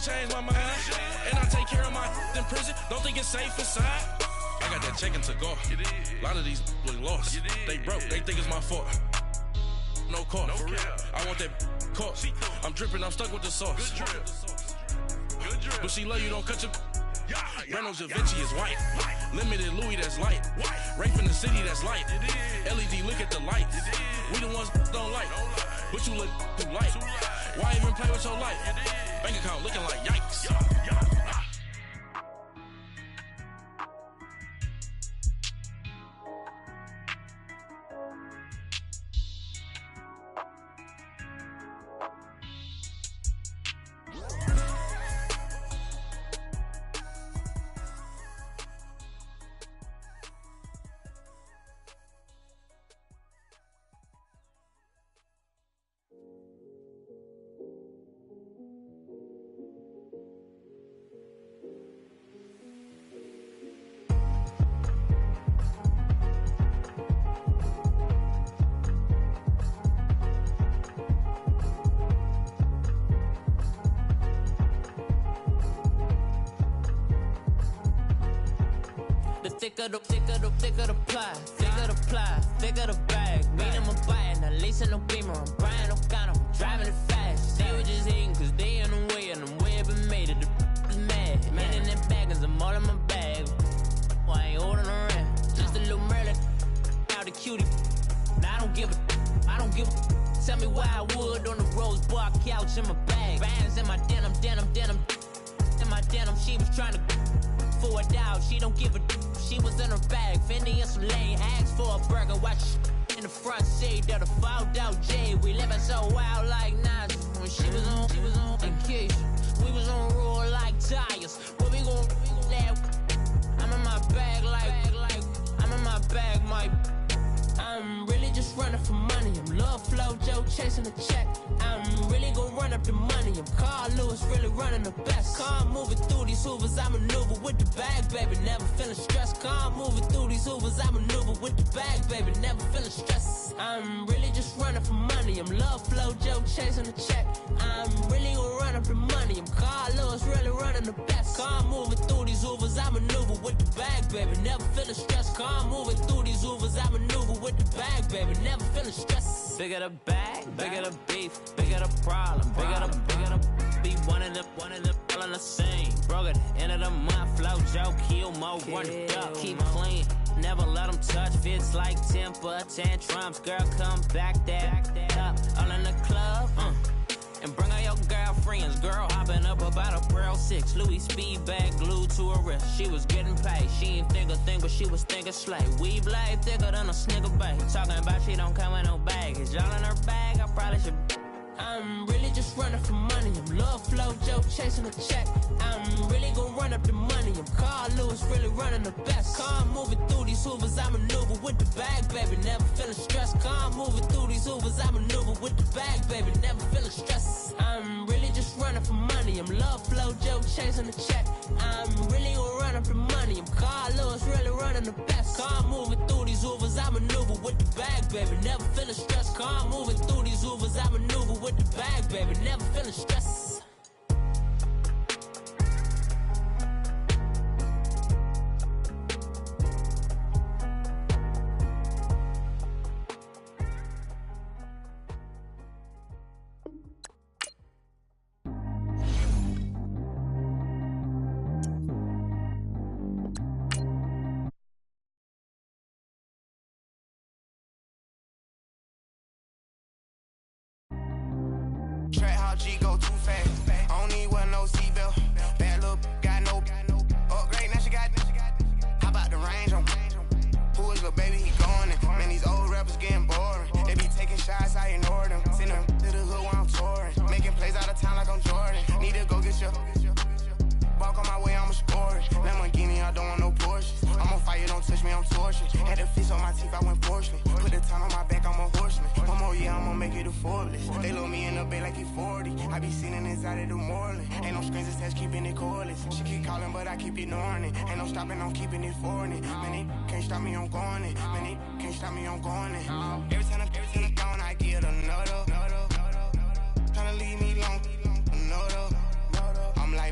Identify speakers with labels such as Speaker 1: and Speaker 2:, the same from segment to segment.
Speaker 1: changed my mind. And I take care of my in prison. Don't think it's safe inside. I got that checking to go. A lot of these look lost. They broke, they think it's my fault. No car, for real. I want that car. I'm dripping, I'm stuck with the sauce. Good drip. But she love you, don't cut your. Breno Javinci is white. Limited Louis, that's light. Rape in the city, that's light. LED, look at the lights. We the ones don't like. But you look too light. Why even play with your life? Bank account looking like yikes.
Speaker 2: Thicker the ply, thicker the bag. Mean I'm a buyer, now leasing no beamer. I'm Brian O'Connor, I'm driving it fast. They were just hating cause they in the way, and I'm way up and made it. The is mad. Man in them baggins, I'm all in my bag. I ain't holding around. Just a little Merlin, out the cutie. Now I don't give a. Tell me why I would on the rose bar couch in my bag. Bands in my denim. In my denim, she was trying to for it out. She don't give a. She was in her bag, Fendi and some lane hags for a burger. Watch in the front seat of the fouled out J. We living so wild like Nas. When she was on vacation, we was on roll like tires. But we gon' laugh. I'm in my bag like I'm in my bag, my. I'm really just running for money. I'm Love Flow Joe chasing a check. I'm really gon' run up the money. I'm Carl Lewis, really running the best. Car moving through these hoovers, I maneuver with the bag, baby. Never feeling stressed. Car moving through these hoovers, I maneuver with the bag, baby. Never feeling stressed. I'm really just running for money. I'm Love Flow Joe chasing a check. I'm really gon' run up the money. I'm Carl Lewis, really running the best. Car moving through these hoovers, I maneuver with the bag, baby. Never feeling stressed. Car moving through these hoovers, I maneuver with the bag, baby. Never feeling stressed. Bigger the bag, bigger the beef, bigger the problem, bigger the be one of the all in the same. Broke at the end of the month, flow Joe, kill mo, run it up, keep clean. Never let them touch, fits like temper tantrums. Girl, come back up, all in the club, and bring all your girlfriends. Girl hopping up about a Pearl 6 Louis speed bag glued to her wrist. She was getting paid, she ain't think a thing, but she was thinking slay. We blade thicker than a snigger bag. Talking about she don't come with no baggage. All in her bag, I probably should. I'm really just running for money. I'm Love Flow Joe chasing a check. I'm really gon' run up the money. I'm Carl Lewis, really running the best. Car moving through these hoovers, I maneuver with the bag, baby. Never feeling stressed. Car moving through these hoovers, I maneuver with the bag, baby. Never feeling stressed. I'm really just running for money. I'm Love Flow Joe chasing a check. I'm really gon' run up the money. I'm Carl Lewis, really running the best. Car moving through these hoovers, I maneuver with the bag, baby. Never feeling stressed. Car moving through these hoovers, I maneuver with the bag, baby. Never feeling stressed.
Speaker 3: Track how G go too fast. I don't need one no seatbelt. Bad look, got no upgrade. Now she got. How about the range on? Who is the baby? He going in. Man, these old rappers getting boring. They be taking shots, I ignore them. Send them to the hood while I'm touring. Making plays out of town like I'm Jordan. Need to go get your. Walk on my way, I'ma score it. Lamborghini, I don't want no Porsches. I'm on fire, don't touch me, I'm tortured. Had the fish on my teeth, I went porcelain. Put the time on my back, I'm a horseman. One more year, I'ma make it a Forbes. They load me in the bay like he 40. I be sitting inside of the Moreland. Ain't no screens attached, keeping it cordless. She keep calling, but I keep ignoring it. Ain't no stopping, I'm keeping it for it. Man, they can't stop me, I'm going it. Man, they can't stop me, I'm going it. Every time I'm gone, I get another. Tryna leave me long, another. I'm like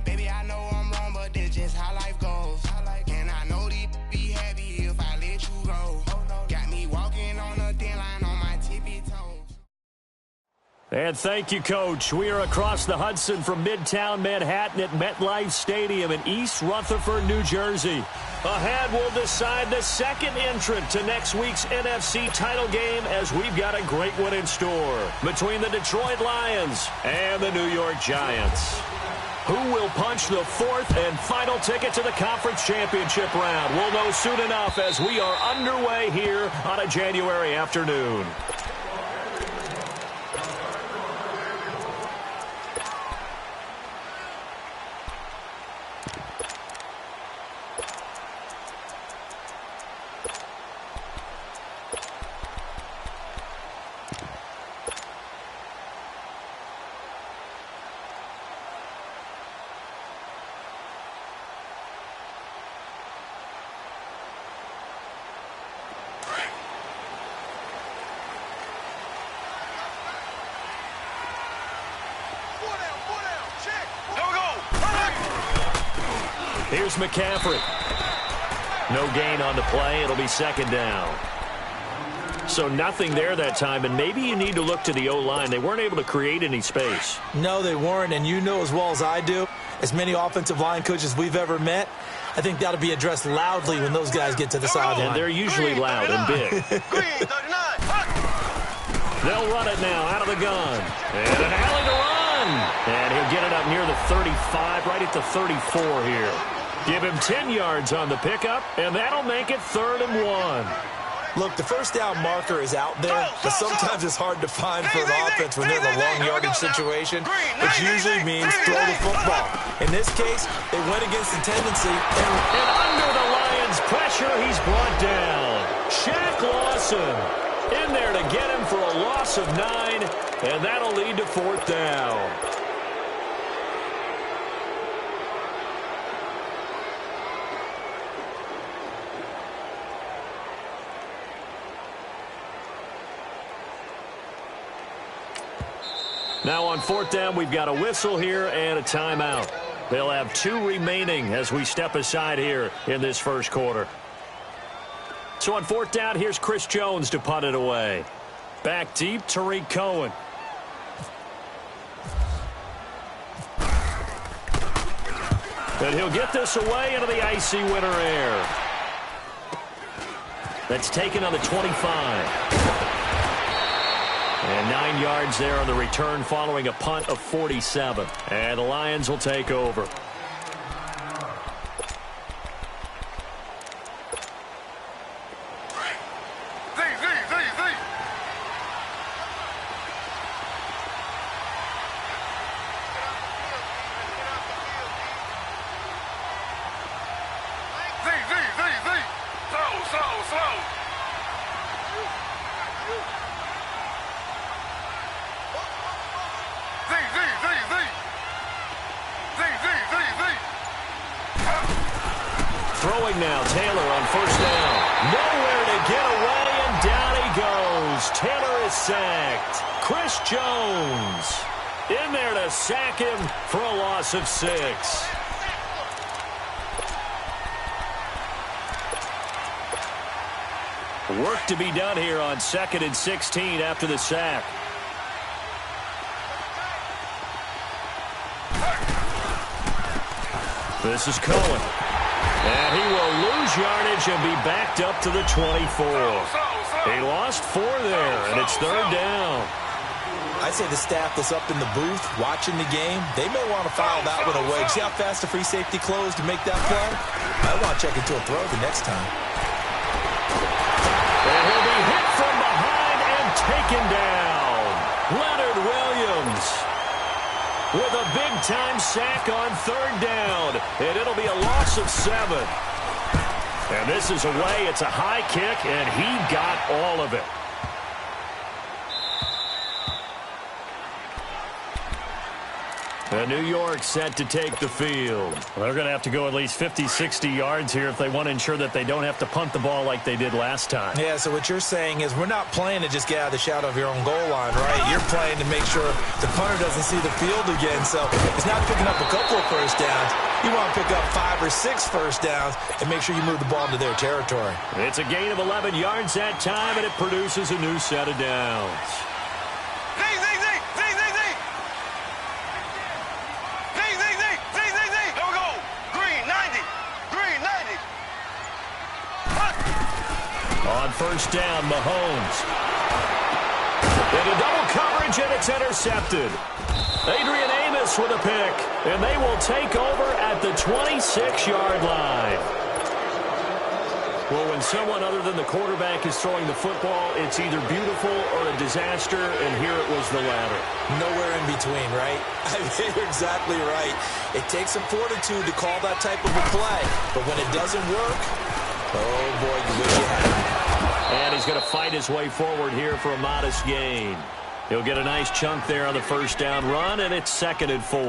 Speaker 4: And thank you, Coach. We are across the Hudson from Midtown Manhattan at MetLife Stadium in East Rutherford, New Jersey. Ahead, we'll decide the second entrant to next week's NFC title game as we've got a great one in store between the Detroit Lions and the New York Giants. Who will punch the fourth and final ticket to the conference championship round? We'll know soon enough as we are underway here on a January afternoon. Here's McCaffrey. No gain on the play. It'll be second down. So nothing there that time, and maybe you need to look to the O-line. They weren't able to create any space.
Speaker 5: No, they weren't, and you know as well as I do, as many offensive line coaches we've ever met, I think that'll be addressed loudly when those guys get to the sideline.
Speaker 4: And they're usually loud and big. They'll run it now out of the gun. And an alley to run. And he'll get it up near the 35, right at the 34 here. Give him 10 yards on the pickup, and that'll make it 3rd and 1.
Speaker 5: Look, the first down marker is out there, but sometimes it's hard to find for an offense when they're in a long yardage situation, which usually means throw the football. In this case, they went against the tendency.
Speaker 4: And under the Lions' pressure, he's brought down. Shaq Lawson in there to get him for a loss of 9, and that'll lead to 4th down. Now on 4th down, we've got a whistle here and a timeout. They'll have 2 remaining as we step aside here in this first quarter. So on 4th down, here's Chris Jones to punt it away. Back deep, Tariq Cohen. And he'll get this away into the icy winter air. That's taken on the 25. And 9 yards there on the return following a punt of 47. And the Lions will take over. Throwing now, Taylor on 1st down. Nowhere to get away, and down he goes. Taylor is sacked. Chris Jones in there to sack him for a loss of 6. Work to be done here on 2nd and 16 after the sack. This is Cohen. And he will lose yardage and be backed up to the 24. He lost 4 there, and it's 3rd down.
Speaker 5: I'd say the staff that's up in the booth watching the game, they may want to foul that one away. See how fast the free safety closed to make that play? I want to check into a throw the next time.
Speaker 4: And he'll be hit from behind and taken down. Leonard Williams with a big-time sack on 3rd down. And it'll be a loss of 7. And this is away. It's a high kick, and he got all of it. And New York set to take the field. Well, they're going to have to go at least 50, 60 yards here if they want to ensure that they don't have to punt the ball like they did last time.
Speaker 5: Yeah, so what you're saying is we're not playing to just get out of the shadow of your own goal line, right? You're playing to make sure the punter doesn't see the field again. So it's not picking up a couple of first downs. You want to pick up 5 or 6 first downs and make sure you move the ball into their territory.
Speaker 4: It's a gain of 11 yards that time, and it produces a new set of downs. first down, Mahomes. Into double coverage, and it's intercepted. Adrian Amos with a pick, and they will take over at the 26-yard line. Well, when someone other than the quarterback is throwing the football, it's either beautiful or a disaster, and here it was the latter.
Speaker 5: Nowhere in between, right? I mean, you're exactly right. It takes some fortitude to call that type of a play, but when it doesn't work, oh boy, you wish you had it.
Speaker 4: And he's going to fight his way forward here for a modest gain. He'll get a nice chunk there on the first down run, and it's 2nd and 4.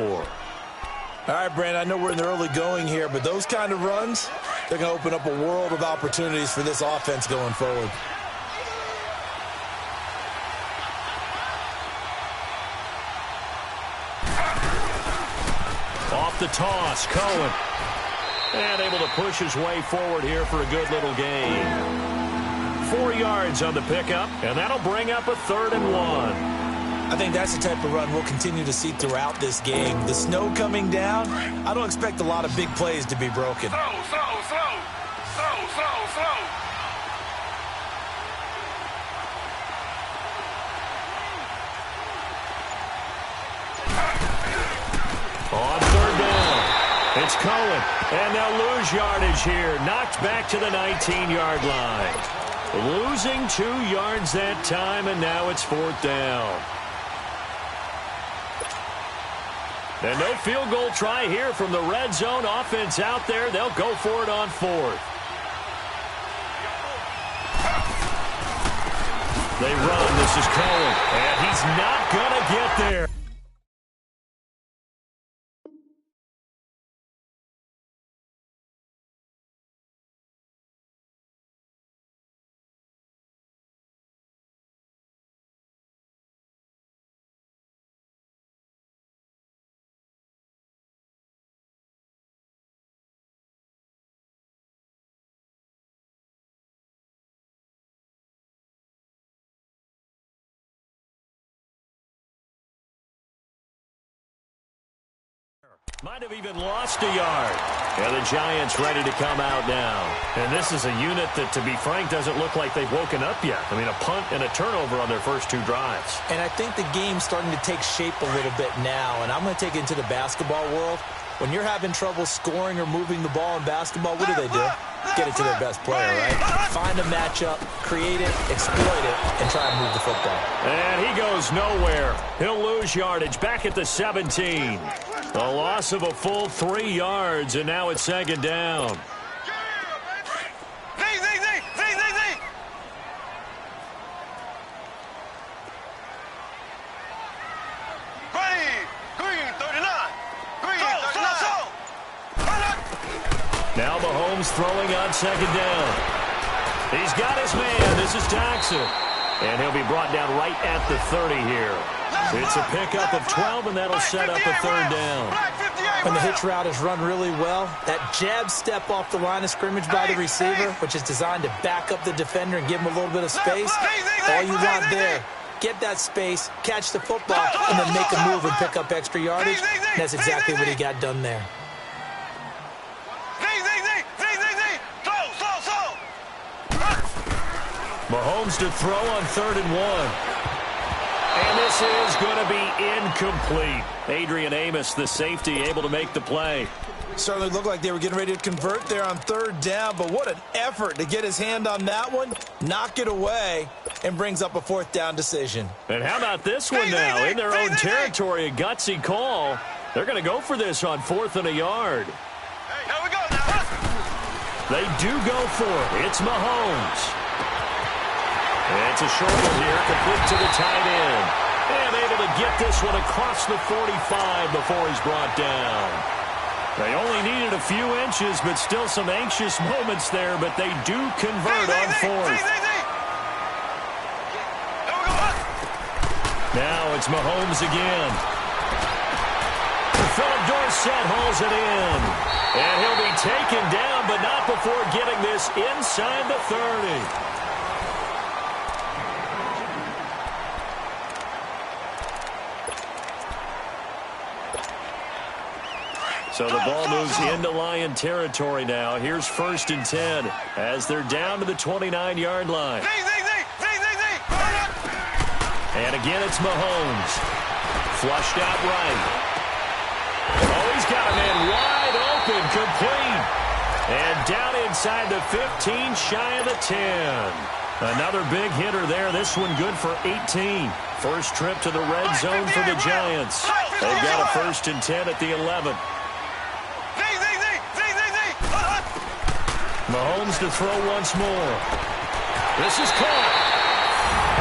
Speaker 5: All right, Brandon, I know we're in the early going here, but those kind of runs, they're going to open up a world of opportunities for this offense going forward.
Speaker 4: Off the toss, Cohen. And able to push his way forward here for a good little gain. 4 yards on the pickup, and that'll bring up a 3rd and 1.
Speaker 5: I think that's the type of run we'll continue to see throughout this game. The snow coming down, I don't expect a lot of big plays to be broken.
Speaker 3: Slow.
Speaker 4: On 3rd down, it's Cohen, and they'll lose yardage here. Knocked back to the 19-yard line. Losing 2 yards that time, and now it's 4th down. And no field goal try here from the red zone offense out there. They'll go for it on 4th. They run. This is Cohen, and he's not going to get there. Might have even lost a yard. Yeah, the Giants ready to come out now. And this is a unit that, to be frank, doesn't look like they've woken up yet. I mean, a punt and a turnover on their first 2 drives.
Speaker 5: And I think the game's starting to take shape a little bit now. And I'm going to take it into the basketball world. When you're having trouble scoring or moving the ball in basketball, what do? Get it to their best player, right? Find a matchup, create it, exploit it, and try and move the football.
Speaker 4: And he goes nowhere. He'll lose yardage back at the 17. A loss of a full 3 yards, and now it's 2nd down. Now Mahomes throwing on 2nd down. He's got his man. This is Jackson. And he'll be brought down right at the 30 here. It's a pickup of 12, and that'll set up a 3rd down.
Speaker 5: When the hitch route is run really well, that jab step off the line of scrimmage by the receiver, which is designed to back up the defender and give him a little bit of space, all you want there, get that space, catch the football, and then make a move and pick up extra yardage. And that's exactly what he got done there.
Speaker 4: Mahomes to throw on 3rd and 1. And this is going to be incomplete. Adrian Amos, the safety, able to make the play.
Speaker 5: Certainly looked like they were getting ready to convert there on 3rd down, but what an effort to get his hand on that one, knock it away, and brings up a 4th down decision.
Speaker 4: And how about this one now? In their own territory, a gutsy call. They're going to go for this on 4th and a yard.
Speaker 3: Here we go now.
Speaker 4: They do go for it. It's Mahomes. It's a short one here, complete to the tight end. And able to get this one across the 45 before he's brought down. They only needed a few inches, but still some anxious moments there, but they do convert on 4th. Now it's Mahomes again. Philip Dorsett hauls it in. And he'll be taken down, but not before getting this inside the 30. So the ball moves into Lion territory now. Here's 1st and 10 as they're down to the 29-yard line. And again, it's Mahomes. Flushed out right. Oh, he's got a man wide open, complete. And down inside the 15, shy of the 10. Another big hitter there. This one good for 18. First trip to the red zone for the Giants. They've got a 1st and 10 at the 11. Mahomes to throw once more. This is caught.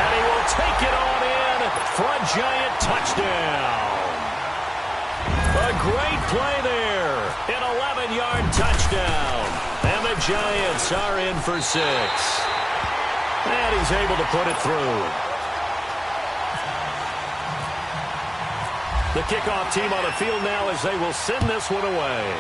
Speaker 4: And he will take it on in for a Giant touchdown. A great play there. An 11-yard touchdown. And the Giants are in for 6. And he's able to put it through. The kickoff team on the field now as they will send this one away.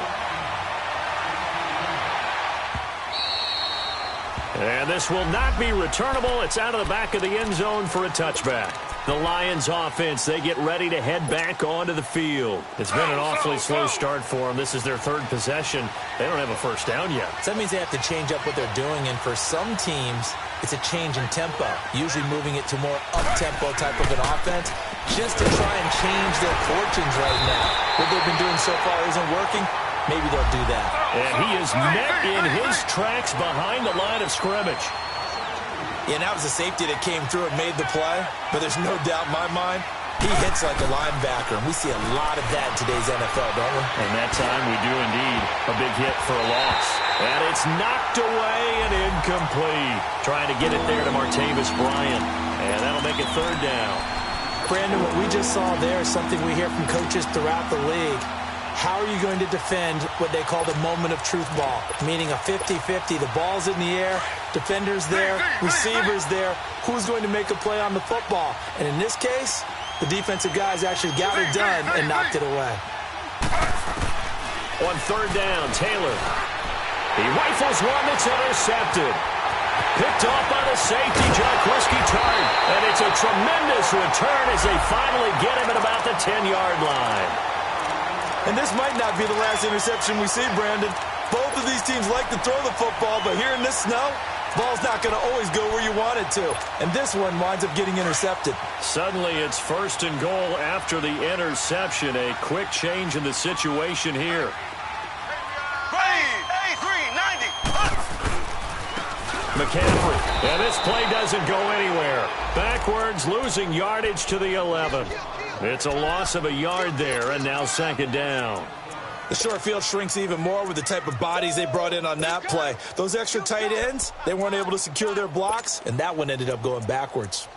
Speaker 4: And this will not be returnable. It's out of the back of the end zone for a touchback. The Lions offense, they get ready to head back onto the field. It's been an awfully slow start for them. This is their 3rd possession. They don't have a first down yet.
Speaker 5: So that means they have to change up what they're doing, and for some teams, it's a change in tempo, usually moving it to more up-tempo type of an offense, just to try and change their fortunes right now. What they've been doing so far isn't working. Maybe they'll do that.
Speaker 4: And he is met in his tracks behind the line of scrimmage.
Speaker 5: Yeah, and that was a safety that came through and made the play, but there's no doubt in my mind, he hits like a linebacker, and we see a lot of that in today's NFL, don't we?
Speaker 4: And that time we do indeed. A big hit for a loss. And it's knocked away and incomplete. Trying to get it there to Martavis Bryant. And that'll make it 3rd down.
Speaker 5: Brandon, what we just saw there is something we hear from coaches throughout the league. How are you going to defend what they call the moment of truth ball, meaning a 50-50? The ball's in the air, defenders there, receivers there. Who's going to make a play on the football? And in this case, the defensive guys actually got it done and knocked it away.
Speaker 4: On 3rd down, Taylor. He rifles one that's intercepted. Picked off by the safety, Jaquiski Tartt. And it's a tremendous return as they finally get him at about the 10-yard line.
Speaker 5: And this might not be the last interception we see, Brandon. Both of these teams like to throw the football, but here in this snow, ball's not going to always go where you want it to. And this one winds up getting intercepted.
Speaker 4: Suddenly it's 1st and goal after the interception. A quick change in the situation here. McCaffrey. And this play doesn't go anywhere. Backwards, losing yardage to the 11. It's a loss of a yard there, and now 2nd down.
Speaker 5: The short field shrinks even more with the type of bodies they brought in on that play. Those extra tight ends, they weren't able to secure their blocks, and that one ended up going backwards.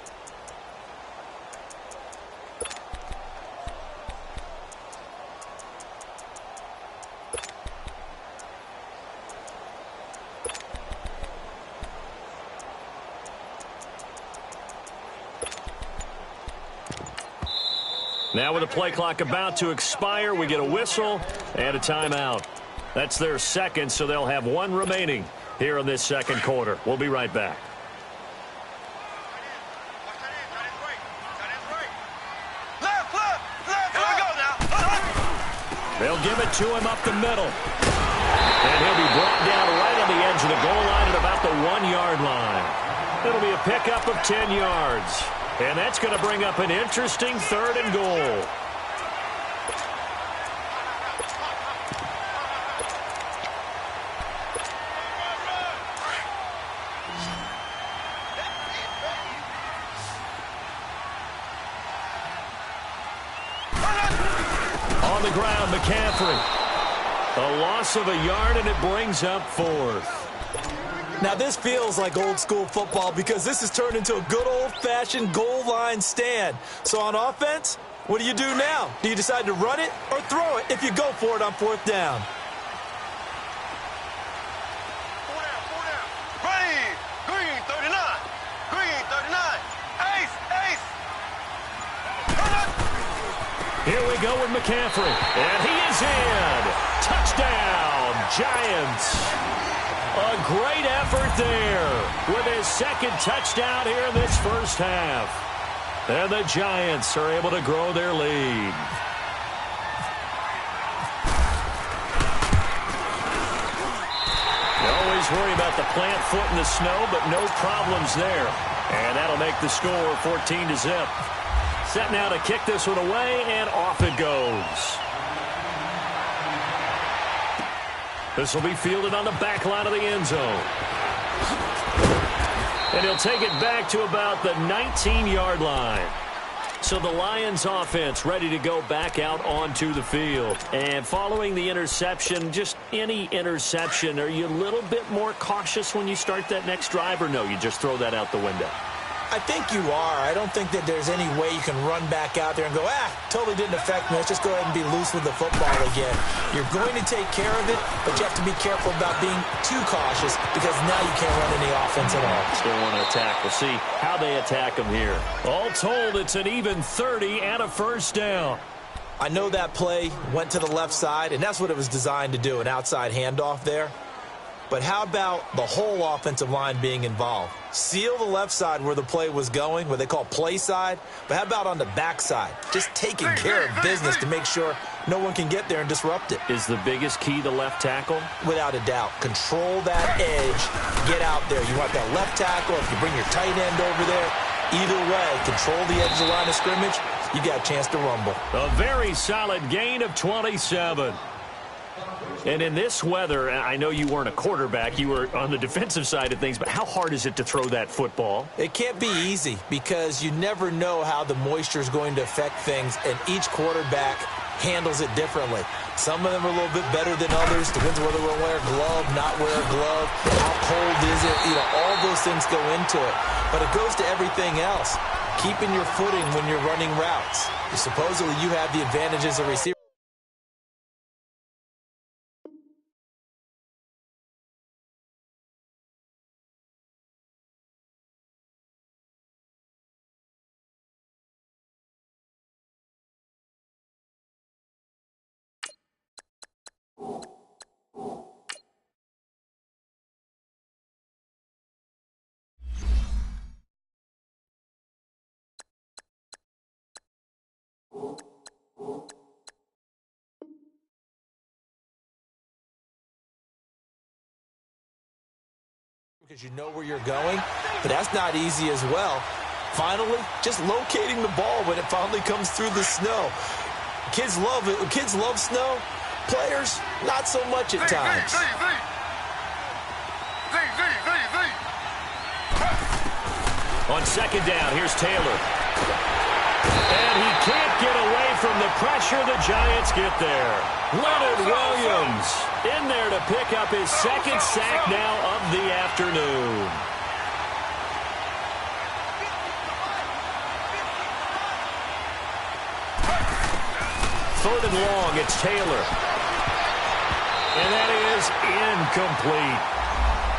Speaker 4: Now with the play clock about to expire, we get a whistle and a timeout. That's their 2nd, so they'll have 1 remaining here in this 2nd quarter. We'll be right back. They'll give it to him up the middle. And he'll be brought down right on the edge of the goal line at about the 1-yard line. It'll be a pickup of 10 yards. And that's going to bring up an interesting 3rd and goal. On the ground, McCaffrey. A loss of a yard, and it brings up 4th.
Speaker 5: Now, this feels like old-school football because this has turned into a good old-fashioned goal line stand. So on offense, what do you do now? Do you decide to run it or throw it if you go for it on 4th down?
Speaker 3: Green 39. Green 39. Ace.
Speaker 4: Here we go with McCaffrey. And he is in. Touchdown, Giants. A great effort there with his 2nd touchdown here in this 1st half. And the Giants are able to grow their lead. just worry about the plant foot in the snow, but no problems there. And that'll make the score 14-0. Set now to kick this one away, and off it goes. This will be fielded on the back line of the end zone. And he'll take it back to about the 19-yard line. So the Lions offense ready to go back out onto the field. And following the interception, just any interception, are you a little bit more cautious when you start that next drive, or no, you just throw that out the window?
Speaker 5: I think you are. I don't think that there's any way you can run back out there and go, totally didn't affect me. Let's just go ahead and be loose with the football again. You're going to take care of it, but you have to be careful about being too cautious because now you can't run any offense at all.
Speaker 4: Still want to attack. We'll see how they attack them here. All told, it's an even 30 and a first down.
Speaker 5: I know that play went to the left side, and that's what it was designed to do, an outside handoff there. But how about the whole offensive line being involved? Seal the left side where the play was going, what they call play side. But how about on the back side? Just taking care of business to make sure no one can get there and disrupt it.
Speaker 4: Is the biggest key the left tackle?
Speaker 5: Without a doubt. Control that edge. Get out there. You want that left tackle. If you bring your tight end over there, either way, control the edge of the line of scrimmage, you got a chance to rumble.
Speaker 4: A very solid gain of 27. And in this weather, I know you weren't a quarterback. You were on the defensive side of things, but how hard is it to throw that football?
Speaker 5: It can't be easy because you never know how the moisture is going to affect things, and each quarterback handles it differently. Some of them are a little bit better than others. Depends whether we'll wear a glove, not wear a glove, how cold is it. All those things go into it. But it goes to everything else. Keeping your footing when you're running routes. Supposedly you have the advantage as a receiver. Because you know where you're going, but that's not easy as well. Finally, just locating the ball when it finally comes through the snow. Kids love it. Kids love snow. Players, not so much at times.
Speaker 4: On second down, here's Taylor. And he can't get away from the pressure. The Giants get there. Leonard Williams in there to pick up his second sack now of the afternoon. Third and long, it's Taylor. And that is incomplete.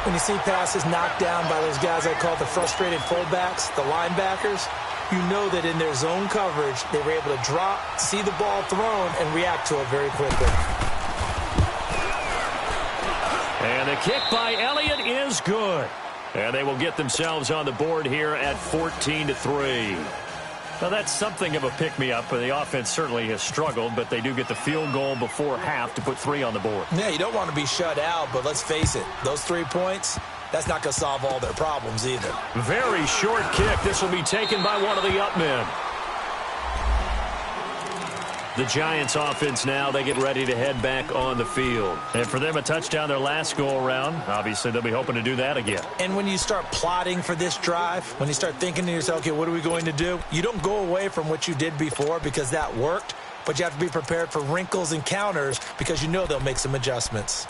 Speaker 5: When you see passes knocked down by those guys I call the frustrated fullbacks, the linebackers, you know that in their zone coverage, they were able to drop, see the ball thrown, and react to it very quickly.
Speaker 4: And the kick by Elliott is good. And they will get themselves on the board here at 14-3. Now, that's something of a pick-me-up. The offense certainly has struggled, but they do get the field goal before half to put 3 on the board.
Speaker 5: Yeah, you don't want to be shut out, but let's face it, those 3 points, that's not going to solve all their problems either.
Speaker 4: Very short kick. This will be taken by one of the up men. The Giants offense now, they get ready to head back on the field. And for them, a touchdown their last go-around. Obviously, they'll be hoping to do that again.
Speaker 5: And when you start plotting for this drive, when you start thinking to yourself, okay, what are we going to do? You don't go away from what you did before because that worked, but you have to be prepared for wrinkles and counters because you know they'll make some adjustments.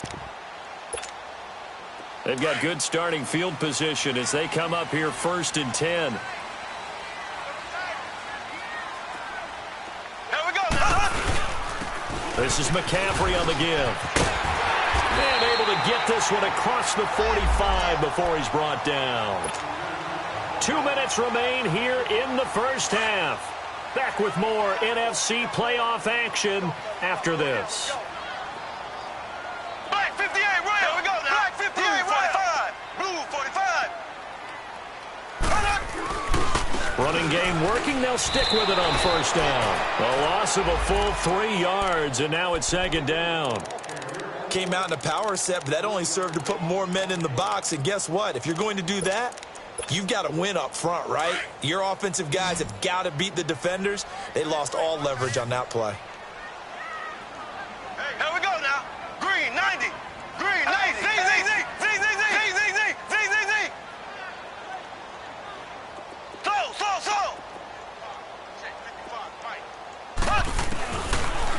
Speaker 4: They've got good starting field position as they come up here 1st and 10. This is McCaffrey on the give. And able to get this one across the 45 before he's brought down. 2 minutes remain here in the first half. Back with more NFC playoff action after this.
Speaker 6: Black 58, right? Here we go now. Black 58, right? Blue 45.
Speaker 4: Running game working. They'll stick with it on 1st down. A loss of a full 3 yards, and now it's 2nd down.
Speaker 5: Came out in a power set, but that only served to put more men in the box. And guess what? If you're going to do that, you've got to win up front, right? Your offensive guys have got to beat the defenders. They lost all leverage on that play.
Speaker 6: Hey, here we go now. Green, 90. Green, 90. Z. Slow.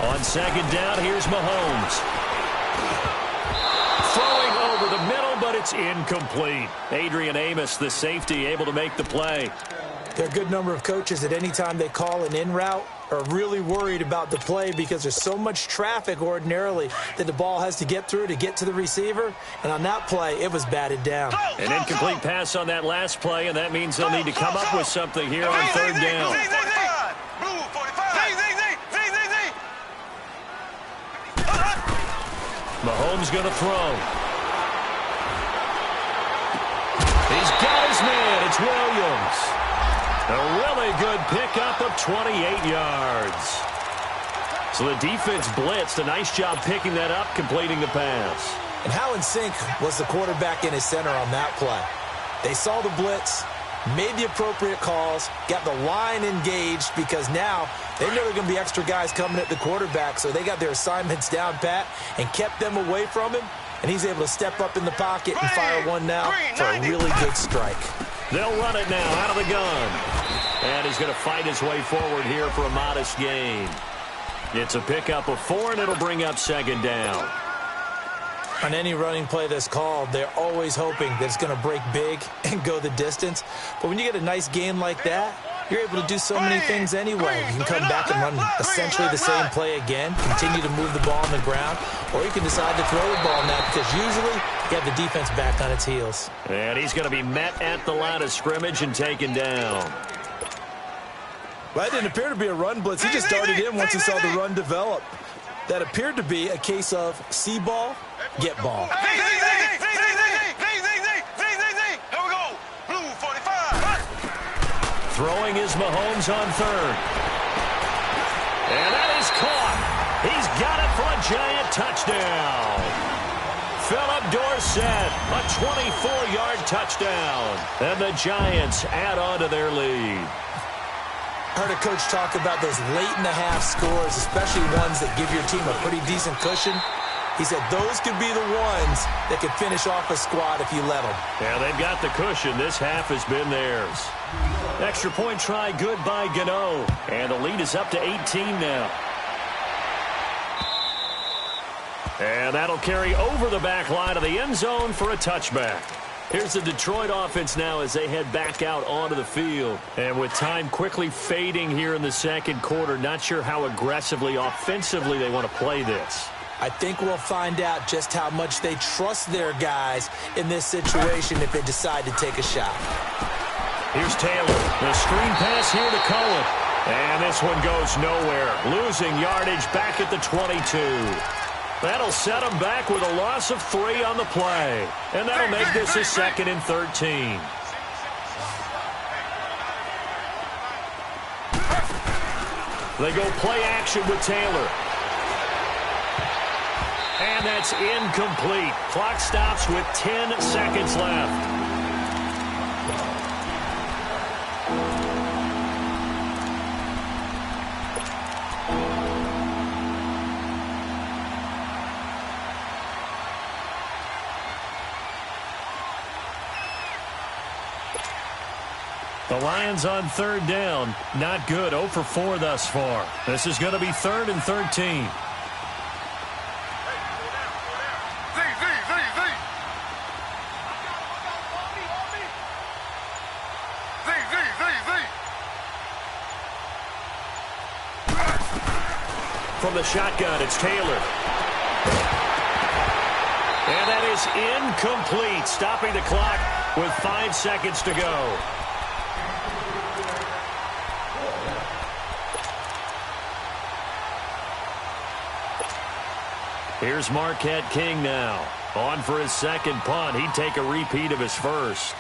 Speaker 4: On second down, here's Mahomes. Throwing over the middle, but it's incomplete. Adrian Amos, the safety, able to make the play.
Speaker 5: There are a good number of coaches at any time they call an in route are really worried about the play because there's so much traffic ordinarily that the ball has to get through to get to the receiver. And on that play, it was batted down.
Speaker 4: An incomplete pass on that last play, and that means they'll need to come up with something here on third down.
Speaker 6: Blue 45.
Speaker 4: Mahomes going to throw. He's got his man. It's Williams. A really good pickup of 28 yards. So the defense blitzed. A nice job picking that up, completing the pass.
Speaker 5: And how in sync was the quarterback and his center on that play? They saw the blitz, made the appropriate calls, got the line engaged because now they know there are going to be extra guys coming at the quarterback, so they got their assignments down pat and kept them away from him, and he's able to step up in the pocket and fire one now for a really good strike.
Speaker 4: They'll run it now out of the gun. And he's going to fight his way forward here for a modest gain. It's a pickup of 4, and it'll bring up second down.
Speaker 5: On any running play that's called, they're always hoping that it's going to break big and go the distance. But when you get a nice gain like that, you're able to do so many things anyway. You can come back and run essentially the same play again, continue to move the ball on the ground, or you can decide to throw the ball now because usually you have the defense back on its heels.
Speaker 4: And he's going to be met at the line of scrimmage and taken down.
Speaker 5: Well, that didn't appear to be a run blitz. He just darted in once he saw the run develop. That appeared to be a case of see ball, get ball.
Speaker 6: Here we go. Blue 45.
Speaker 4: Throwing is Mahomes on third. And that is caught. He's got it for a giant touchdown. Philip Dorsett, a 24-yard touchdown. And the Giants add on to their lead.
Speaker 5: Heard a coach talk about those late-in-the-half scores, especially ones that give your team a pretty decent cushion. He said those could be the ones that could finish off a squad if you let them.
Speaker 4: Yeah, they've got the cushion. This half has been theirs. Extra point try, good by Gano. And the lead is up to 18 now. And that'll carry over the back line of the end zone for a touchback. Here's the Detroit offense now as they head back out onto the field. And with time quickly fading here in the second quarter, not sure how aggressively, offensively they want to play this.
Speaker 5: I think we'll find out just how much they trust their guys in this situation if they decide to take a shot.
Speaker 4: Here's Taylor. The screen pass here to Cohen. And this one goes nowhere. Losing yardage back at the 22. That'll set them back with a loss of 3 on the play. And that'll make this a 2nd and 13. They go play action with Taylor. And that's incomplete. Clock stops with 10 seconds left. The Lions on third down. Not good. 0 for 4 thus far. This is going to be 3rd and 13. From the shotgun, it's Taylor. And that is incomplete. Stopping the clock with 5 seconds to go. Here's Marquette King now. On for his second punt. He'd take a repeat of his first.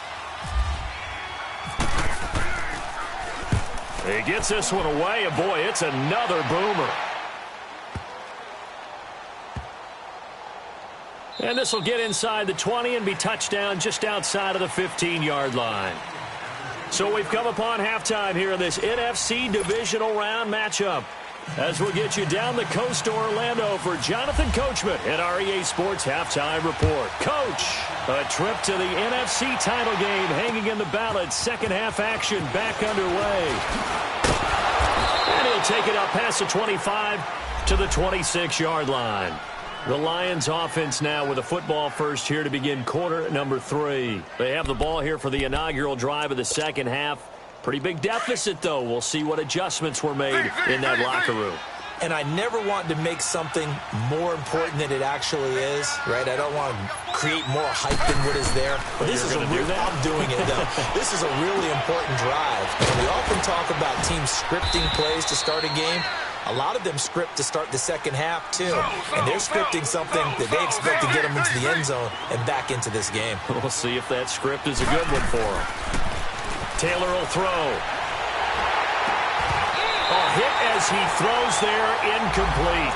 Speaker 4: He gets this one away, and boy, it's another boomer. And this will get inside the 20 and be touchdown just outside of the 15-yard line. So we've come upon halftime here in this NFC divisional round matchup. As we'll get you down the coast to Orlando for Jonathan Coachman at our EA Sports Halftime Report. Coach, a trip to the NFC title game hanging in the balance. Second half action back underway. And he'll take it up past the 25 to the 26-yard line. The Lions offense now with a football first here to begin quarter number 3. They have the ball here for the inaugural drive of the second half. Pretty big deficit, though. We'll see what adjustments were made in that locker room.
Speaker 5: And I never want to make something more important than it actually is, right? I don't want to create more hype than what is there. But this is I'm doing it, though. This is a really important drive. And we often talk about teams scripting plays to start a game. A lot of them script to start the second half, too. And they're scripting something that they expect to get them into the end zone and back into this game.
Speaker 4: We'll see if that script is a good one for them. Taylor will throw. A hit as he throws there, incomplete.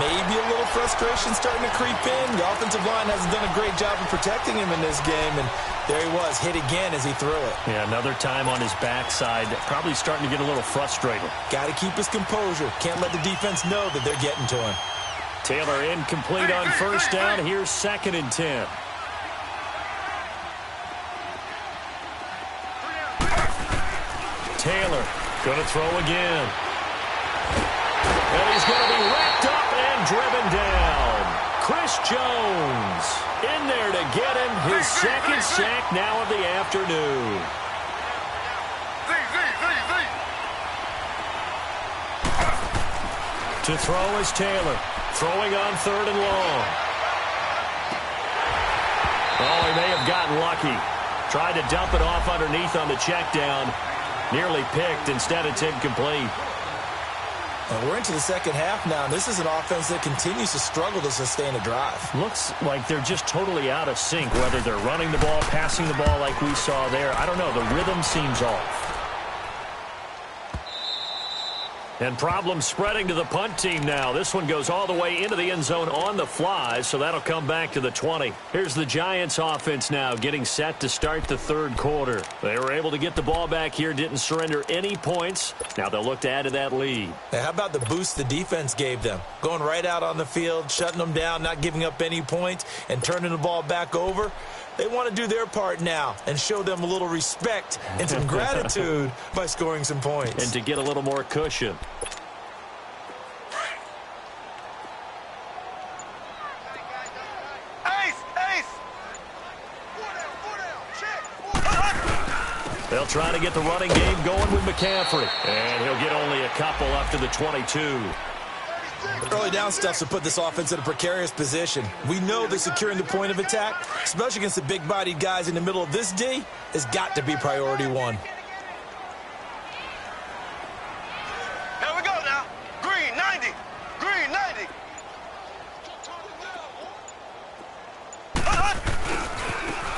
Speaker 5: Maybe a little frustration starting to creep in. The offensive line hasn't done a great job of protecting him in this game, and there he was, hit again as he threw it.
Speaker 4: Yeah, another time on his backside, probably starting to get a little frustrated.
Speaker 5: Got to keep his composure. Can't let the defense know that they're getting to him.
Speaker 4: Taylor incomplete on first down. Here's 2nd and 10. Taylor going to throw again. And he's going to be wrapped up and driven down. Chris Jones in there to get him his second sack now of the afternoon. To throw is Taylor. Throwing on 3rd and long. Oh, he may have gotten lucky. Tried to dump it off underneath on the check down. Nearly picked. Instead, it's incomplete.
Speaker 5: And we're into the second half now, and this is an offense that continues to struggle to sustain a drive.
Speaker 4: Looks like they're just totally out of sync, whether they're running the ball, passing the ball like we saw there. I don't know. The rhythm seems off. And problems spreading to the punt team now. This one goes all the way into the end zone on the fly, so that'll come back to the 20. Here's the Giants offense now getting set to start the 3rd quarter. They were able to get the ball back here, didn't surrender any points. Now they'll look to add to that lead.
Speaker 5: Now, how about the boost the defense gave them? Going right out on the field, shutting them down, not giving up any points, and turning the ball back over. They want to do their part now and show them a little respect and some gratitude by scoring some points.
Speaker 4: And to get a little more cushion. They'll try to get the running game going with McCaffrey. And he'll get only a couple up to the 22.
Speaker 5: Early down stuff to put this offense in a precarious position. We know that securing the point of attack, especially against the big-bodied guys in the middle of this D, has got to be priority 1.
Speaker 6: Here we go now. Green 90. Green 90.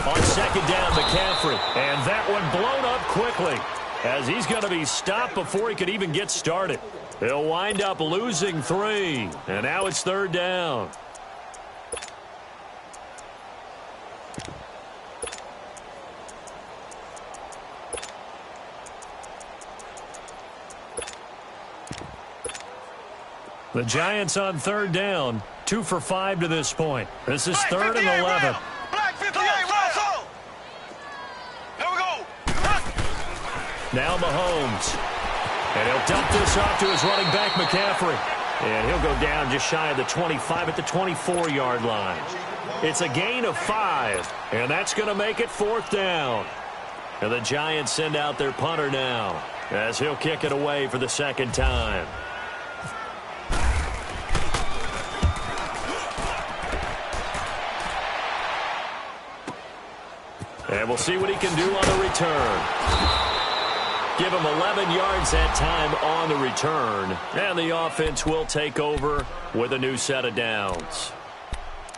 Speaker 4: On 2nd down, McCaffrey. And that one blown up quickly as he's going to be stopped before he could even get started. They'll wind up losing 3. And now it's 3rd down. The Giants on 3rd down. 2 for 5 to this point. This is 3rd and 11.
Speaker 6: Black 58, Russell. Here we go.
Speaker 4: Now Mahomes. And he'll dump this off to his running back, McCaffrey. And he'll go down just shy of the 25 at the 24-yard line. It's a gain of 5. And that's going to make it 4th down. And the Giants send out their punter now as he'll kick it away for the 2nd time. And we'll see what he can do on the return. Give him 11 yards that time on the return. And the offense will take over with a new set of downs.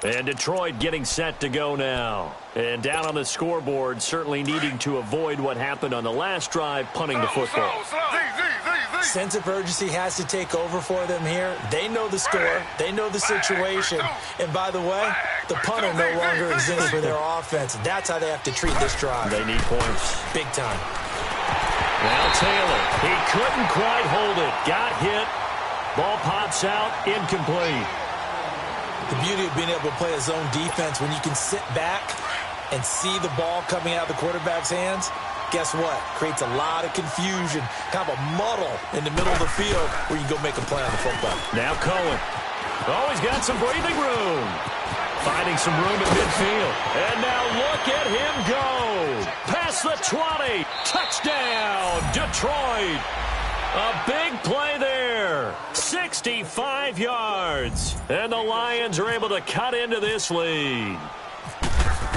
Speaker 4: And Detroit getting set to go now. And down on the scoreboard, certainly needing to avoid what happened on the last drive, punting the football.
Speaker 5: Sense of urgency has to take over for them here. They know the score. They know the situation. And by the way, The punter no longer exists for their offense. That's how they have to treat this drive.
Speaker 4: They need points.
Speaker 5: Big time.
Speaker 4: Now Taylor. He couldn't quite hold it. Got hit. Ball pops out. Incomplete.
Speaker 5: The beauty of being able to play a zone defense when you can sit back and see the ball coming out of the quarterback's hands, guess what? Creates a lot of confusion, kind of a muddle in the middle of the field where you go make a play on the football.
Speaker 4: Now Cohen. Oh, he's got some breathing room. Finding some room at midfield. And now look at him go. Past the 20. Touchdown, Detroit. A big play there. 65 yards. And the Lions are able to cut into this lead.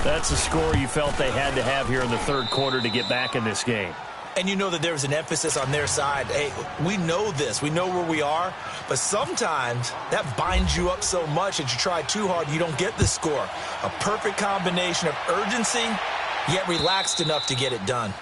Speaker 4: That's a score you felt they had to have here in the third quarter to get back in this game.
Speaker 5: And you know that there was an emphasis on their side. Hey, we know this. We know where we are. But sometimes that binds you up so much that you try too hard, you don't get the score. A perfect combination of urgency, yet relaxed enough to get it done.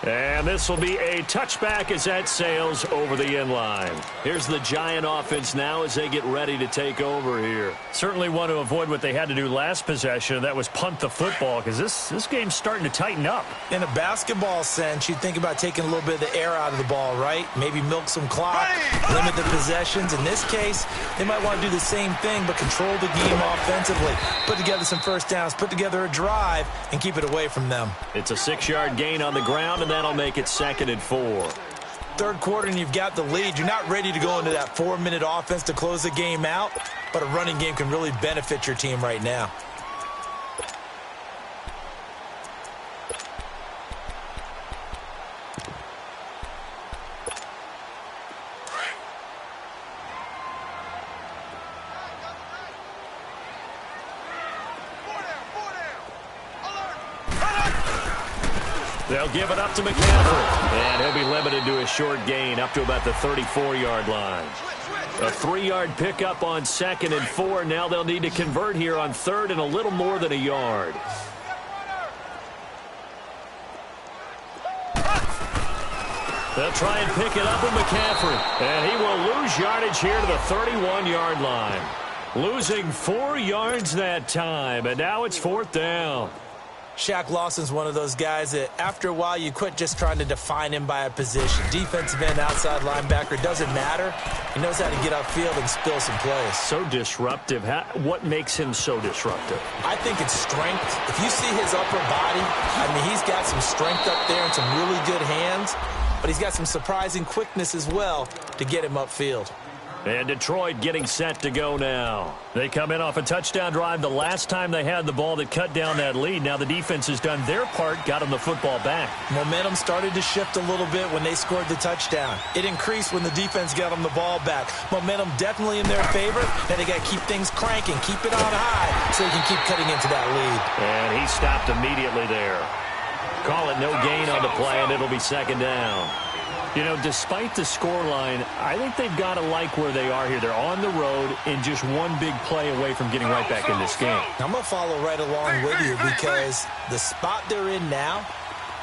Speaker 4: And this will be a touchback as that sails over the end line. Here's the Giant offense now as they get ready to take over here. Certainly want to avoid what they had to do last possession, and that was punt the football, because this game's starting to tighten up.
Speaker 5: In a basketball sense, you'd think about taking a little bit of the air out of the ball, right? Maybe milk some clock, limit the possessions. In this case, they might want to do the same thing, but control the game offensively. Put together some first downs, put together a drive, and keep it away from them.
Speaker 4: It's a 6-yard gain on the ground, and that'll make it 2nd and 4.
Speaker 5: Third quarter, and you've got the lead. You're not ready to go into that 4-minute offense to close the game out, but a running game can really benefit your team right now.
Speaker 4: They'll give it up to McCaffrey, and he'll be limited to a short gain up to about the 34-yard line. A 3-yard pickup on 2nd and 4. Now they'll need to convert here on 3rd and a little more than a yard. They'll try and pick it up with McCaffrey, and he will lose yardage here to the 31-yard line. Losing 4 yards that time, and now it's 4th down.
Speaker 5: Shaq Lawson's one of those guys that after a while you quit just trying to define him by a position. Defensive end, outside linebacker, doesn't matter. He knows how to get upfield and spill some plays.
Speaker 4: So disruptive. What makes him so disruptive?
Speaker 5: I think it's strength. If you see his upper body, I mean, he's got some strength up there and some really good hands, but he's got some surprising quickness as well to get him upfield.
Speaker 4: And Detroit getting set to go now. They come in off a touchdown drive the last time they had the ball that cut down that lead. Now the defense has done their part, got them the football back. Momentum started to shift a little bit when they scored the touchdown. It increased when the defense got them the ball back. Momentum definitely in their favor. Now they got to keep things cranking, keep it on high so they can keep cutting into that lead. And he stopped immediately there. Call it no gain on the play, and it'll be 2nd down. You know, despite the scoreline, I think they've got to like where they are here. They're on the road and just one big play away from getting right back in this game.
Speaker 5: I'm going to follow right along with you because the spot they're in now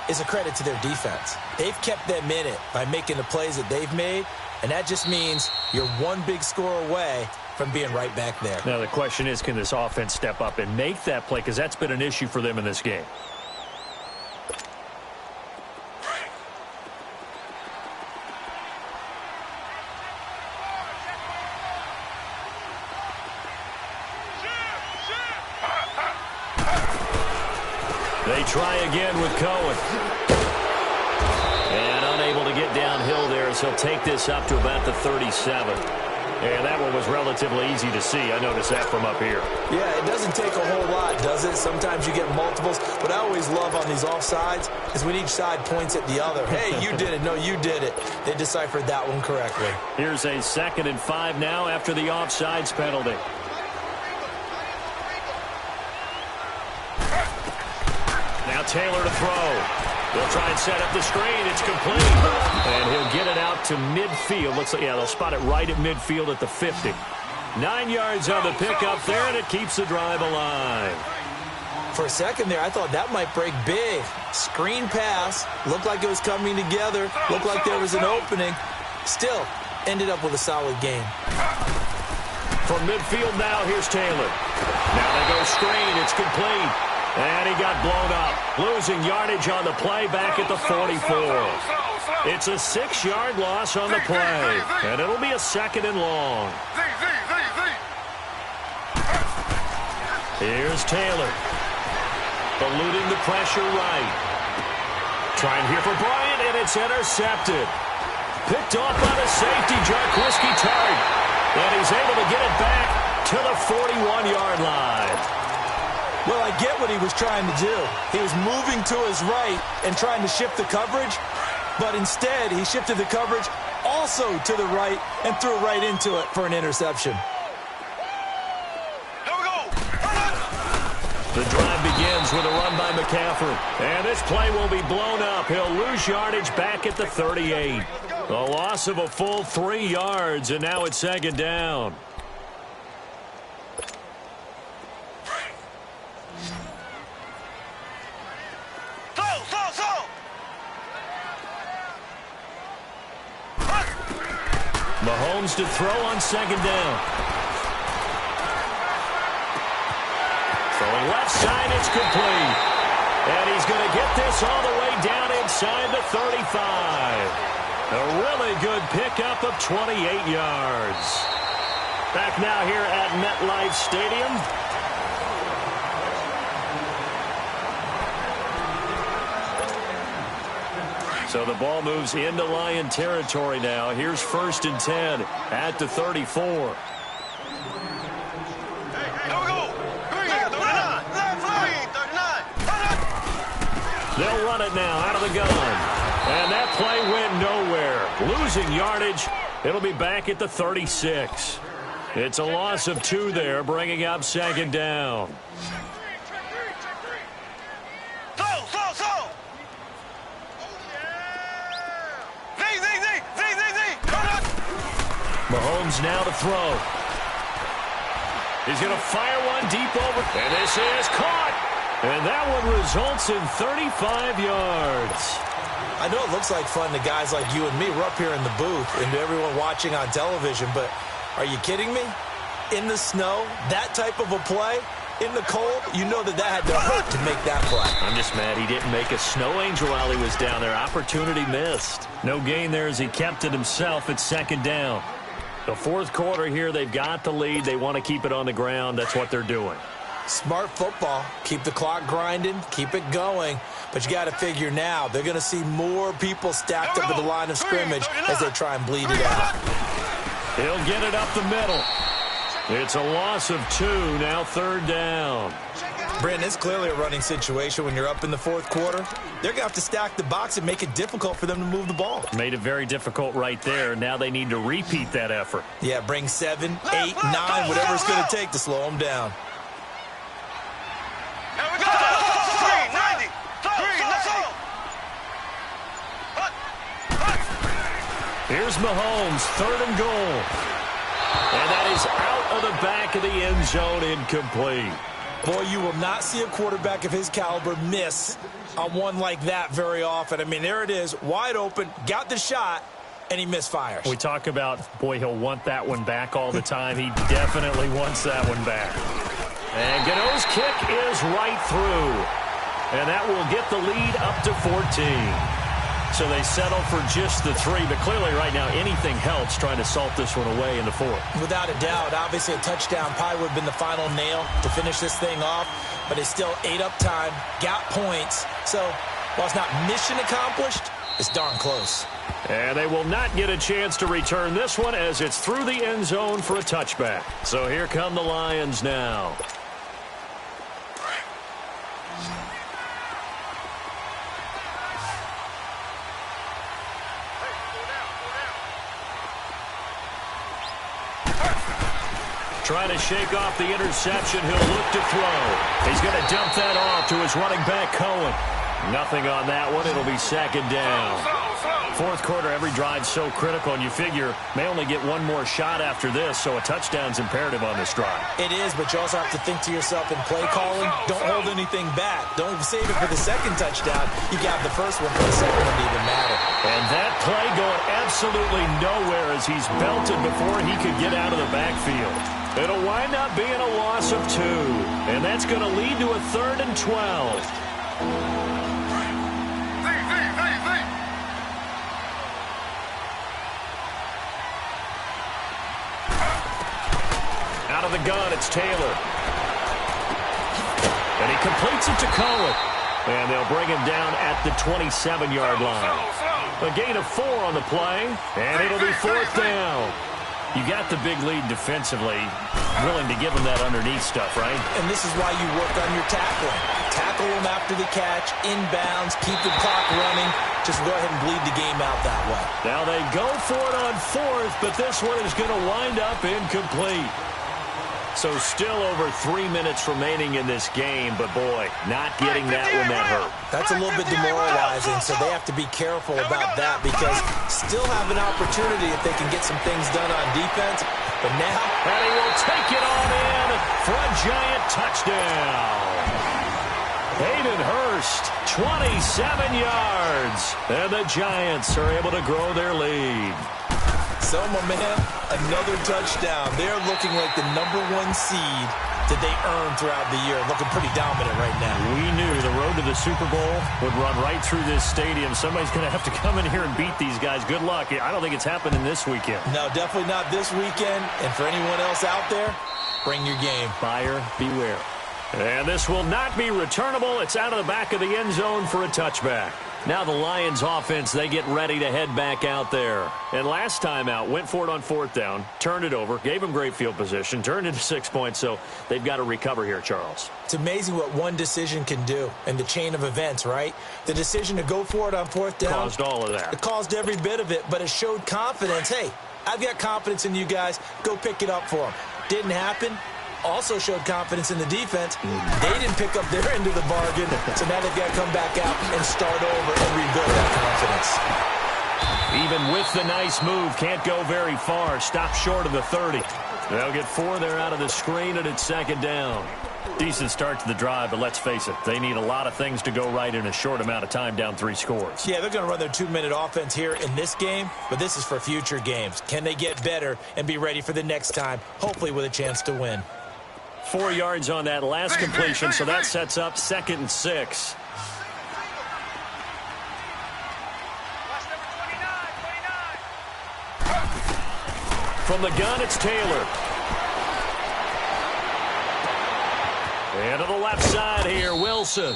Speaker 5: is a credit to their defense. They've kept them in it by making the plays that they've made, and that just means you're one big score away from being right back there.
Speaker 4: Now the question is, can this offense step up and make that play? Because that's been an issue for them in this game. They try again with Cohen. And unable to get downhill there, so he'll take this up to about the 37. And that one was relatively easy to see. I noticed that from up here.
Speaker 5: Yeah, it doesn't take a whole lot, does it? Sometimes you get multiples. What I always love on these offsides is when each side points at the other. Hey, you did it. No, you did it. They deciphered that one correctly.
Speaker 4: Here's a 2nd and 5 now after the offsides penalty. Now Taylor to throw. They'll try and set up the screen. It's complete. And he'll get it out to midfield. Looks like, yeah, they'll spot it right at midfield at the 50. 9 yards on the pickup there, and it keeps the drive alive.
Speaker 5: For a second there, I thought that might break big. Screen pass. Looked like it was coming together. Looked like there was an opening. Still, ended up with a solid game.
Speaker 4: From midfield now, here's Taylor. Now they go screen. It's complete. And he got blown up. Losing yardage on the play back at the 44. It's a 6-yard loss on the play. And it'll be a 2nd and long. Here's Taylor. Eluding the pressure right. Trying here for Bryant, and it's intercepted. Picked off by the safety, Jarquiski Tart. And he's able to get it back to the 41-yard line.
Speaker 5: Well, I get what he was trying to do. He was moving to his right and trying to shift the coverage, but instead he shifted the coverage also to the right and threw right into it for an interception.
Speaker 6: Here we go.
Speaker 4: The drive begins with a run by McCaffrey. And this play will be blown up. He'll lose yardage back at the 38. A loss of a full 3 yards, and now it's 2nd down. Mahomes to throw on 2nd down. Throwing left side, it's complete. And he's going to get this all the way down inside the 35. A really good pickup of 28 yards. Back now here at MetLife Stadium. So the ball moves into Lion territory now. Here's 1st and 10 at the 34.
Speaker 6: Here we go. Green, 39. Green, 39.
Speaker 4: They'll run it now out of the gun. And that play went nowhere. Losing yardage. It'll be back at the 36. It's a loss of 2 there, bringing up 2nd down. Mahomes now to throw. He's going to fire one deep over. And this is caught. And that one results in 35 yards.
Speaker 5: I know it looks like fun to guys like you and me. We're up here in the booth and to everyone watching on television, but are you kidding me? In the snow, that type of a play, in the cold, you know that had to hurt to make that play.
Speaker 4: I'm just mad he didn't make a snow angel while he was down there. Opportunity missed. No gain there as he kept it himself at 2nd down. The 4th quarter here, they've got the lead. They want to keep it on the ground. That's what they're doing.
Speaker 5: Smart football. Keep the clock grinding. Keep it going. But you got to figure now, they're going to see more people stacked up at the line of scrimmage as they try and bleed it out.
Speaker 4: He'll get it up the middle. It's a loss of 2, now 3rd down.
Speaker 5: Brandon, it's clearly a running situation when you're up in the 4th quarter. They're going to have to stack the box and make it difficult for them to move the ball.
Speaker 4: Made it very difficult right there. Now they need to repeat that effort.
Speaker 5: Yeah, bring 7, 8, 9, whatever it's going to take to slow them down.
Speaker 6: Here we go. Green, 90. Green, let's go.
Speaker 4: Here's Mahomes, 3rd and goal. And that is out of the back of the end zone, incomplete.
Speaker 5: Boy, you will not see a quarterback of his caliber miss on one like that very often. I mean, there it is, wide open, got the shot, and he misfires.
Speaker 4: We talk about, boy, he'll want that one back all the time. He definitely wants that one back. And Gano's kick is right through. And that will get the lead up to 14. So they settle for just the 3, but clearly right now anything helps trying to salt this one away in the 4th.
Speaker 5: Without a doubt, obviously a touchdown probably would have been the final nail to finish this thing off, but it's still ate up time, got points. So while it's not mission accomplished, it's darn close.
Speaker 4: And they will not get a chance to return this one as it's through the end zone for a touchback. So here come the Lions now. Trying to shake off the interception. He'll look to throw. He's going to dump that off to his running back, Cohen. Nothing on that one. It'll be 2nd down. Fourth quarter, every drive's so critical, and you figure may only get one more shot after this, so a touchdown's imperative on this drive.
Speaker 5: It is, but you also have to think to yourself in play calling, don't hold anything back. Don't save it for the second touchdown. You got the first one for the second one to even matter.
Speaker 4: And that play going absolutely nowhere as he's belted before he could get out of the backfield. It'll wind up being a loss of 2, and that's going to lead to a 3rd and 12. Out of the gun, it's Taylor. And he completes it to Cohen. And they'll bring him down at the 27-yard line. A gain of 4 on the play, and it'll be 4th down. You got the big lead defensively, willing to give him that underneath stuff, right?
Speaker 5: And this is why you work on your tackling. Tackle him after the catch, inbounds, keep the clock running. Just go ahead and bleed the game out that way.
Speaker 4: Now they go for it on 4th, but this one is going to wind up incomplete. So still over 3 minutes remaining in this game, but boy, not getting that when that hurt.
Speaker 5: That's a little bit demoralizing, so they have to be careful about that because still have an opportunity if they can get some things done on defense. But now,
Speaker 4: and he will take it on in for a giant touchdown. Hayden Hurst, 27 yards, and the Giants are able to grow their lead.
Speaker 5: So, my man, another touchdown. They're looking like the #1 seed that they earned throughout the year. Looking pretty dominant right now.
Speaker 4: We knew the road to the Super Bowl would run right through this stadium. Somebody's going to have to come in here and beat these guys. Good luck. I don't think it's happening this weekend.
Speaker 5: No, definitely not this weekend. And for anyone else out there, bring your game.
Speaker 4: Buyer beware. And this will not be returnable. It's out of the back of the end zone for a touchback. Now the Lions offense, they get ready to head back out there. And last time out, went for it on 4th down, turned it over, gave them great field position, turned into 6 points, so they've got to recover here, Charles.
Speaker 5: It's amazing what one decision can do in the chain of events, right? The decision to go for it on 4th down.
Speaker 4: Caused all of that.
Speaker 5: It caused every bit of it, but it showed confidence. Hey, I've got confidence in you guys. Go pick it up for them. Didn't happen. Also showed confidence in the defense. They didn't pick up their end of the bargain, so now they've got to come back out and start over and rebuild that confidence.
Speaker 4: Even with the nice move, can't go very far. Stop short of the 30. They'll get 4 there out of the screen, and it's 2nd down. Decent start to the drive, but let's face it, they need a lot of things to go right in a short amount of time, down 3 scores.
Speaker 5: Yeah, they're going to run their 2-minute offense here in this game, but this is for future games. Can they get better and be ready for the next time, hopefully with a chance to win?
Speaker 4: 4 yards on that last completion, so that sets up 2nd and 6. From the gun, it's Taylor. And to the left side here, Wilson.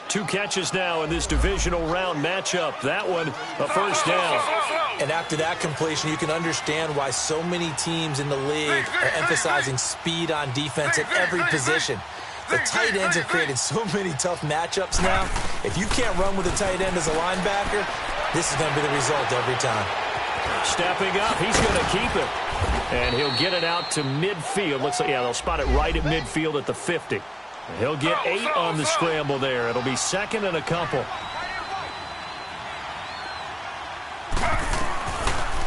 Speaker 4: 2 catches now in this divisional round matchup. That one, a 1st down.
Speaker 5: And after that completion, you can understand why so many teams in the league are emphasizing speed on defense at every position. The tight ends have created so many tough matchups now. If you can't run with a tight end as a linebacker, this is going to be the result every time.
Speaker 4: Stepping up, he's going to keep it. And he'll get it out to midfield. Looks like, yeah, they'll spot it right at midfield at the 50. He'll get 8 on the scramble there. It'll be 2nd and a couple.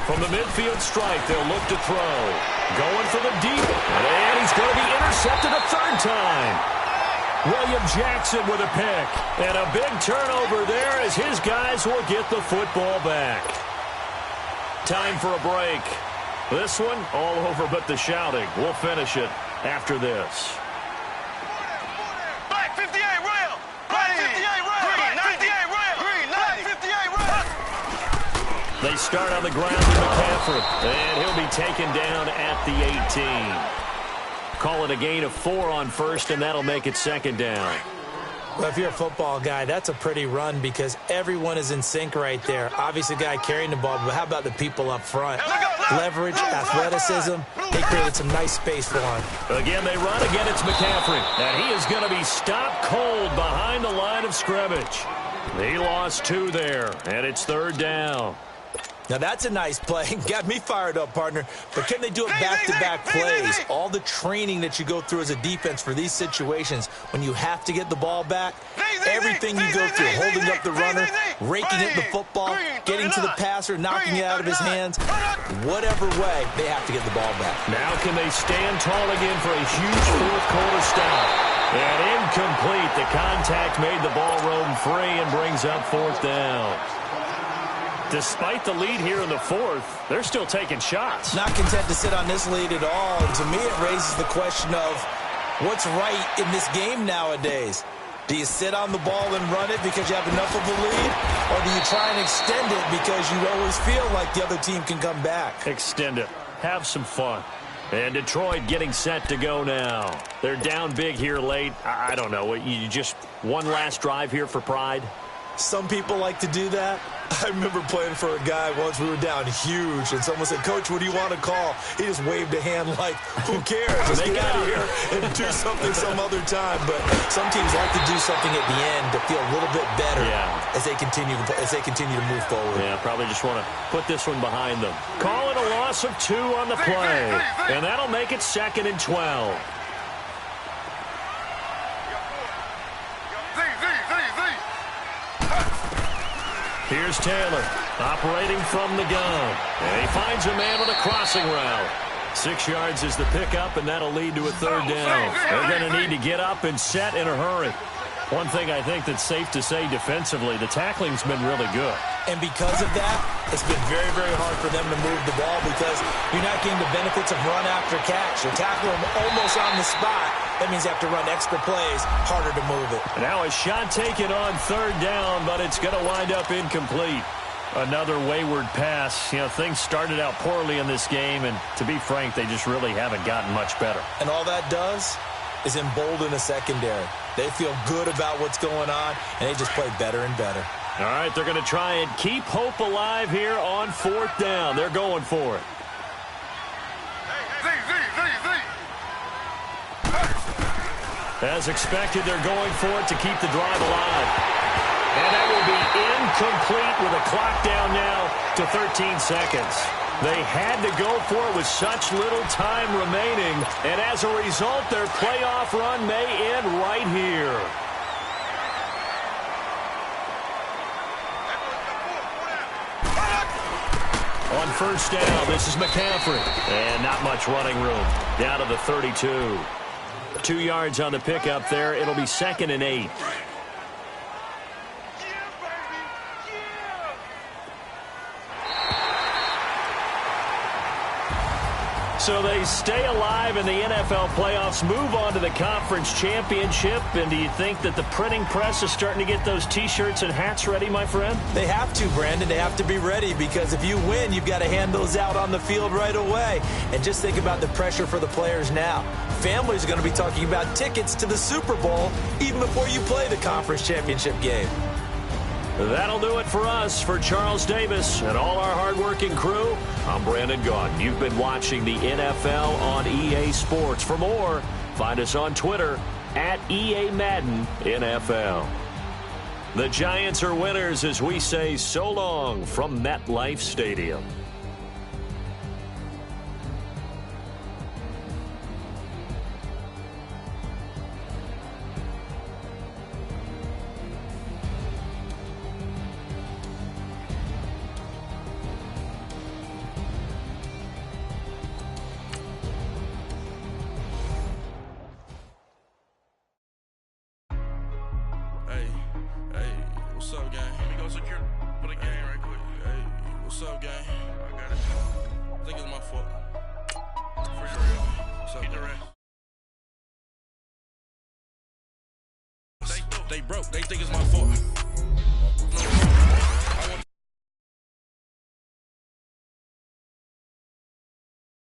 Speaker 4: From the midfield stripe, they'll look to throw. Going for the deep. And he's going to be intercepted a 3rd time. William Jackson with a pick. And a big turnover there as his guys will get the football back. Time for a break. This one, all over but the shouting. We'll finish it after this.
Speaker 6: Black 58 rail. Black 58 rail. Green 98 rail. Green 58 rail.
Speaker 4: They start on the ground with McCaffrey. And he'll be taken down at the 18. Call it a gain of 4 on 1st, and that'll make it 2nd down.
Speaker 5: Well, if you're a football guy, that's a pretty run because everyone is in sync right there. Obviously, the guy carrying the ball, but how about the people up front? Leverage, athleticism, they created some nice space for him.
Speaker 4: Again, they run. Again, it's McCaffrey. And he is going to be stopped cold behind the line of scrimmage. He lost 2 there, and it's 3rd down.
Speaker 5: Now, that's a nice play. Got me fired up, partner. But can they do it back-to-back plays? All the training that you go through as a defense for these situations, when you have to get the ball back, Everything you go through, holding up the runner, raking at the football, getting to the passer, knocking it out of his hands, whatever way, they have to get the ball back.
Speaker 4: Now can they stand tall again for a huge fourth-quarter stop? And incomplete. The contact made the ball roam free and brings up fourth down. Despite the lead here in the fourth, they're still taking shots.
Speaker 5: Not content to sit on this lead at all. And to me, it raises the question of what's right in this game nowadays. Do you sit on the ball and run it because you have enough of a lead? Or do you try and extend it because you always feel like the other team can come back?
Speaker 4: Extend it. Have some fun. And Detroit getting set to go now. They're down big here late. I don't know. You just one last drive here for pride?
Speaker 5: Some people like to do that. I remember playing for a guy once. We were down huge, and someone said, "Coach, what do you want to call?" He just waved a hand like, who cares? Let's get out of here and do something some other time. But some teams like to do something at the end to feel a little bit better as they continue to move forward.
Speaker 4: Yeah, probably just want to put this one behind them. Call it a loss of 2 on the play, and that'll make it 2nd and 12. Here's Taylor, operating from the gun. And he finds a man with a crossing route. 6 yards is the pickup, and that'll lead to a 3rd down. They're going to need to get up and set in a hurry. One thing I think that's safe to say defensively, the tackling's been really good.
Speaker 5: And because of that, it's been very, very hard for them to move the ball because you're not getting the benefits of run after catch. You tackle them almost on the spot. That means you have to run extra plays, harder to move it.
Speaker 4: Now a shot taken on 3rd down, but it's going to wind up incomplete. Another wayward pass. You know, things started out poorly in this game, and to be frank, they just really haven't gotten much better.
Speaker 5: And all that does is embolden a secondary. They feel good about what's going on, and they just play better and better.
Speaker 4: All right, they're going to try and keep hope alive here on 4th down. They're going for it. As expected, they're going for it to keep the drive alive. And that will be incomplete with a clock down now to 13 seconds. They had to go for it with such little time remaining, and as a result, their playoff run may end right here. On 1st down, this is McCaffrey. And not much running room. Down to the 32. 2 yards on the pickup there. It'll be 2nd and 8. So they stay alive in the NFL playoffs, move on to the conference championship. And do you think that the printing press is starting to get those T-shirts and hats ready, my friend?
Speaker 5: They have to, Brandon. They have to be ready because if you win, you've got to hand those out on the field right away. And just think about the pressure for the players now. Families are going to be talking about tickets to the Super Bowl even before you play the conference championship game.
Speaker 4: That'll do it for us. For Charles Davis and all our hardworking crew, I'm Brandon Gaudin. You've been watching the NFL on EA Sports. For more, find us on Twitter at EA Madden NFL. The Giants are winners as we say so long from MetLife Stadium.
Speaker 1: What's up, gang? Let me go secure for the game right quick. Hey, what's up, gang? I got it. I think it's my fault. For real. What's up, the rest. They broke. They think it's my fault.